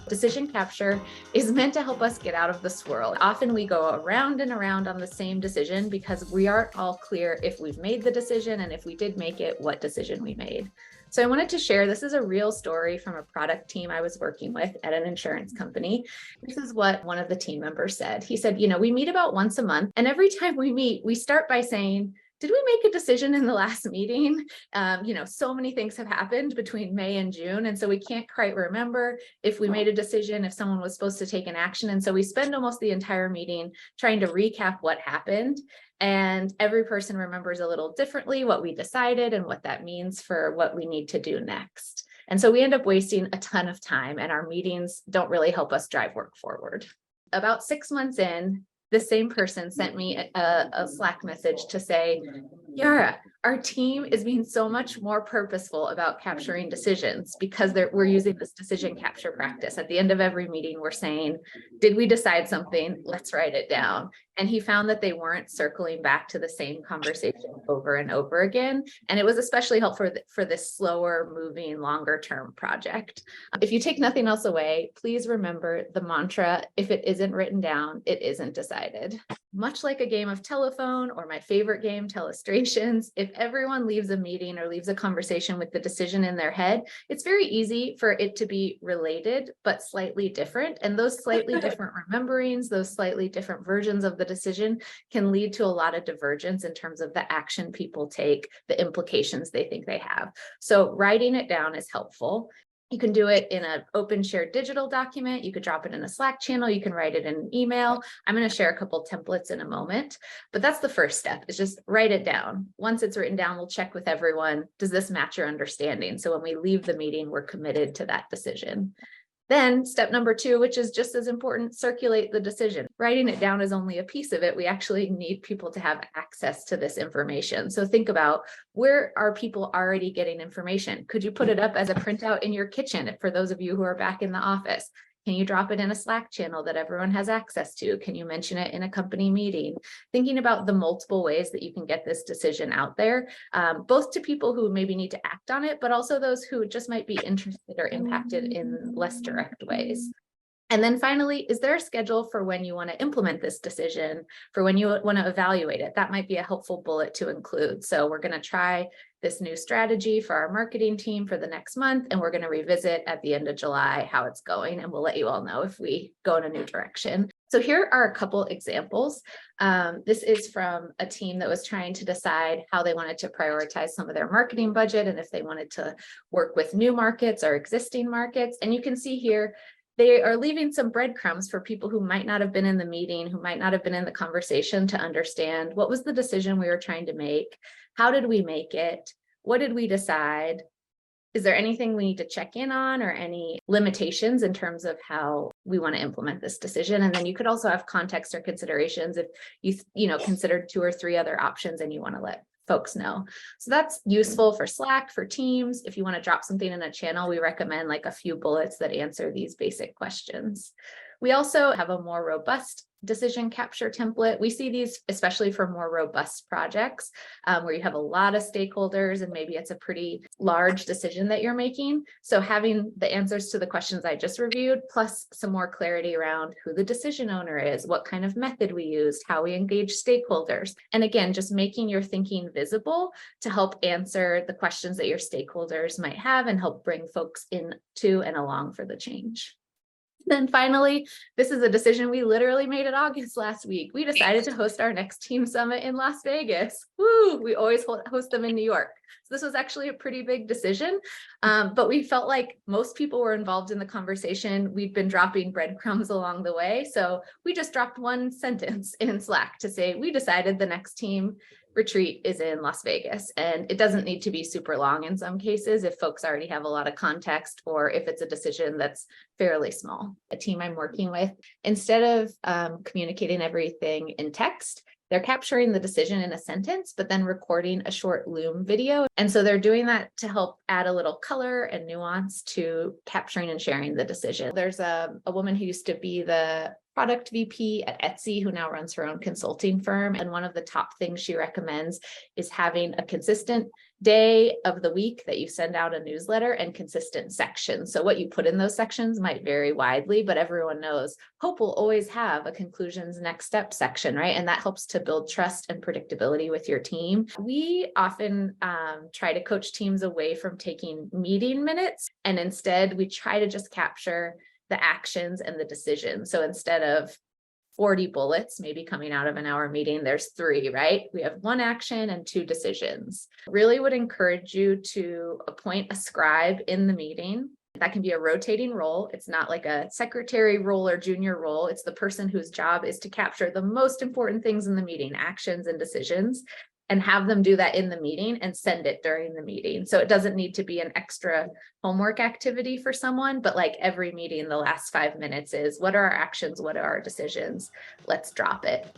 Decision capture is meant to help us get out of the swirl. Often we go around and around on the same decision because we aren't all clear if we've made the decision, and if we did make it, what decision we made. So I wanted to share, this is a real story from a product team I was working with at an insurance company. This is what one of the team members said. He said, we meet about once a month, and every time we meet, we start by saying, did we make a decision in the last meeting? So many things have happened between May and June. And so we can't quite remember if we made a decision, if someone was supposed to take an action. And so we spend almost the entire meeting trying to recap what happened. And every person remembers a little differently what we decided and what that means for what we need to do next. And so we end up wasting a ton of time, and our meetings don't really help us drive work forward. About 6 months in, the same person sent me a Slack message to say, Keara, our team is being so much more purposeful about capturing decisions because we're using this decision capture practice. At the end of every meeting, we're saying, did we decide something? Let's write it down. And he found that they weren't circling back to the same conversation over and over again. And it was especially helpful for this slower moving, longer term project. If you take nothing else away, please remember the mantra, if it isn't written down, it isn't decided. Much like a game of telephone or my favorite game, Telestrations, if everyone leaves a meeting or leaves a conversation with the decision in their head, it's very easy for it to be related, but slightly different. And those slightly different rememberings, those slightly different versions of the decision can lead to a lot of divergence in terms of the action people take, the implications they think they have. So writing it down is helpful. You can do it in an open shared digital document. You could drop it in a Slack channel. You can write it in an email. I'm going to share a couple templates in a moment, but that's the first step, is just write it down. Once it's written down, we'll check with everyone. Does this match your understanding? So when we leave the meeting, we're committed to that decision. Then step number 2, which is just as important, circulate the decision. Writing it down is only a piece of it. We actually need people to have access to this information. So think about, where are people already getting information? Could you put it up as a printout in your kitchen for those of you who are back in the office? Can you drop it in a Slack channel that everyone has access to? Can you mention it in a company meeting? Thinking about the multiple ways that you can get this decision out there, both to people who maybe need to act on it, but also those who just might be interested or impacted in less direct ways. And then finally, is there a schedule for when you want to implement this decision, for when you want to evaluate it? That might be a helpful bullet to include. So we're going to try this new strategy for our marketing team for the next month, and we're going to revisit at the end of July how it's going, and we'll let you all know if we go in a new direction. So here are a couple examples. This is from a team that was trying to decide how they wanted to prioritize some of their marketing budget and if they wanted to work with new markets or existing markets. And you can see here, they are leaving some breadcrumbs for people who might not have been in the meeting, who might not have been in the conversation, to understand what was the decision we were trying to make? How did we make it? What did we decide? Is there anything we need to check in on, or any limitations in terms of how we want to implement this decision? And then you could also have context or considerations if you considered 2 or 3 other options and you want to let folks know. So that's useful for Slack, for Teams. If you want to drop something in a channel, we recommend like a few bullets that answer these basic questions. We also have a more robust decision capture template. We see these especially for more robust projects where you have a lot of stakeholders and maybe it's a pretty large decision that you're making. So having the answers to the questions I just reviewed, plus some more clarity around who the decision owner is, what kind of method we used, how we engage stakeholders. And again, just making your thinking visible to help answer the questions that your stakeholders might have and help bring folks into and along for the change. Then finally, this is a decision we literally made in August last week. We decided to host our next team summit in Las Vegas. Woo! We always host them in New York. So this was actually a pretty big decision, but we felt like most people were involved in the conversation. We've been dropping breadcrumbs along the way. So we just dropped one sentence in Slack to say, we decided the next team retreat is in Las Vegas. And it doesn't need to be super long in some cases if folks already have a lot of context, or if it's a decision that's fairly small. A team I'm working with, instead of communicating everything in text, they're capturing the decision in a sentence, but then recording a short Loom video. And so they're doing that to help add a little color and nuance to capturing and sharing the decision. There's a woman who used to be the product VP at Etsy who now runs her own consulting firm. And one of the top things she recommends is having a consistent day of the week that you send out a newsletter, and consistent sections. So what you put in those sections might vary widely, but everyone knows Hope will always have a conclusions next step section, right? And that helps to build trust and predictability with your team. We often try to coach teams away from taking meeting minutes, and instead we try to just capture the actions and the decisions. So instead of 40 bullets maybe coming out of an hour meeting, there's 3, right? We have 1 action and 2 decisions. Really would encourage you to appoint a scribe in the meeting. That can be a rotating role. It's not like a secretary role or junior role. It's the person whose job is to capture the most important things in the meeting, actions and decisions, and have them do that in the meeting and send it during the meeting. So it doesn't need to be an extra homework activity for someone, but like every meeting, the last 5 minutes is, what are our actions? What are our decisions? Let's drop it.